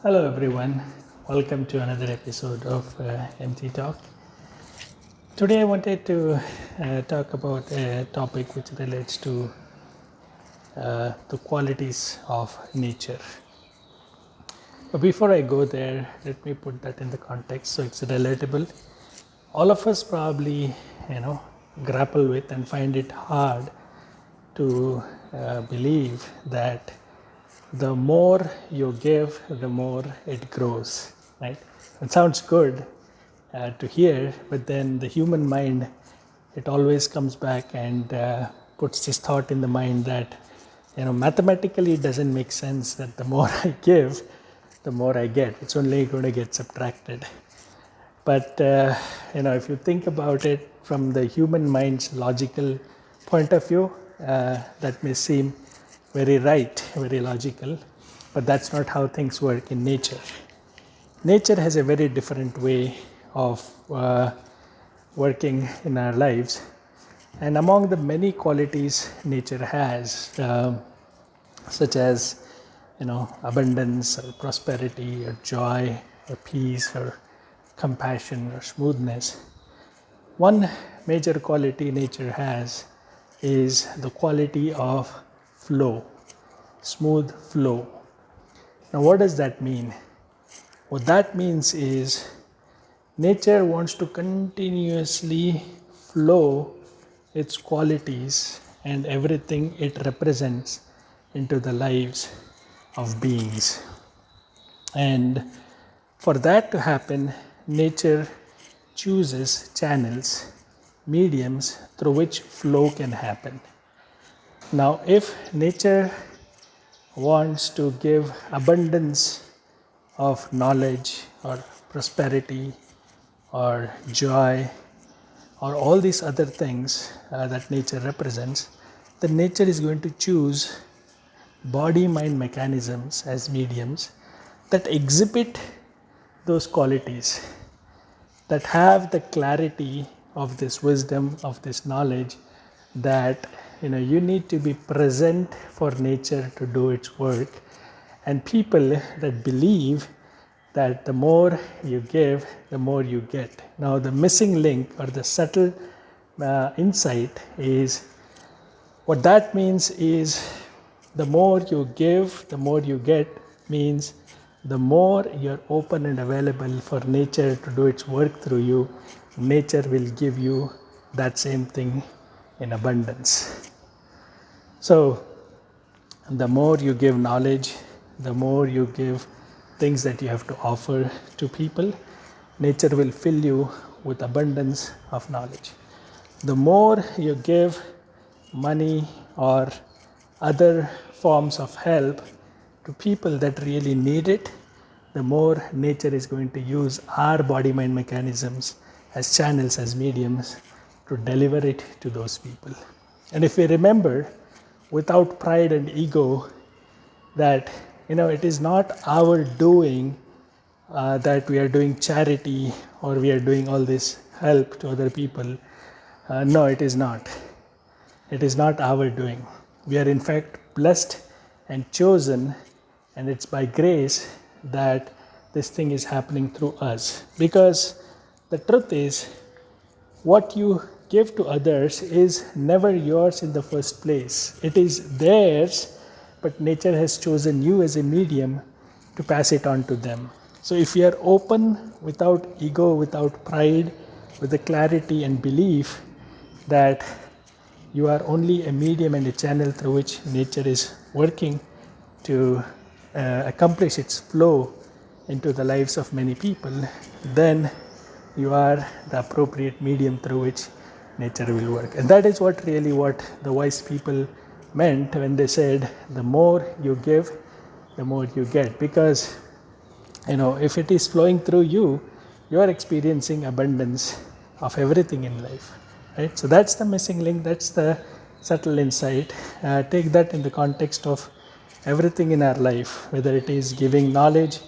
Hello, everyone. Welcome to another episode of MT Talk. Today, I wanted to talk about a topic which relates to the qualities of nature. But before I go there, let me put that in the context so it's relatable. All of us probably, grapple with and find it hard to believe that the more you give, the more it grows, right? It sounds good to hear, but then the human mind, it always comes back and puts this thought in the mind that, mathematically it doesn't make sense that the more I give, the more I get. It's only going to get subtracted. But, if you think about it from the human mind's logical point of view, that may seem very right, very logical, but that's not how things work in nature. Nature has a very different way of working in our lives. And among the many qualities nature has, such as, abundance or prosperity or joy or peace or compassion or smoothness, one major quality nature has is the quality of flow, smooth flow. Now, what does that mean? What that means is nature wants to continuously flow its qualities and everything it represents into the lives of beings. And for that to happen, nature chooses channels, mediums through which flow can happen. Now, if nature wants to give abundance of knowledge or prosperity or joy or all these other things that nature represents, then nature is going to choose body-mind mechanisms as mediums that exhibit those qualities, that have the clarity of this wisdom, of this knowledge, that you need to be present for nature to do its work. And people that believe that the more you give, the more you get. Now, the missing link or the subtle insight is, what that means is, the more you give, the more you get, means the more you're open and available for nature to do its work through you, nature will give you that same thing in abundance. So, the more you give knowledge, the more you give things that you have to offer to people, nature will fill you with abundance of knowledge. The more you give money or other forms of help to people that really need it, the more nature is going to use our body-mind mechanisms as channels, as mediums to deliver it to those people. And if we remember, without pride and ego, that it is not our doing that we are doing charity or we are doing all this help to other people. No, it is not. It is not our doing. We are in fact blessed and chosen, and it's by grace that this thing is happening through us. Because the truth is, what you give to others is never yours in the first place. It is theirs, but nature has chosen you as a medium to pass it on to them. So if you are open, without ego, without pride, with the clarity and belief that you are only a medium and a channel through which nature is working to accomplish its flow into the lives of many people, then you are the appropriate medium through which nature will work. And that is what the wise people meant when they said, the more you give, the more you get. Because, if it is flowing through you, you are experiencing abundance of everything in life, right? So that's the missing link. That's the subtle insight. Take that in the context of everything in our life, whether it is giving knowledge,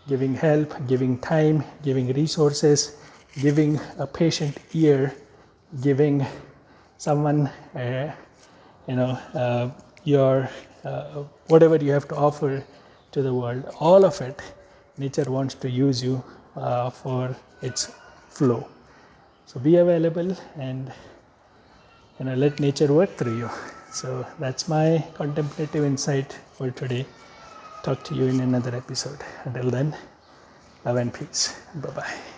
giving help, giving time, giving resources, giving a patient ear, giving someone, your whatever you have to offer to the world. All of it nature wants to use you for its flow. So be available and let nature work through you. So that's my contemplative insight for today. Talk to you in another episode. Until then, love and peace. Bye bye.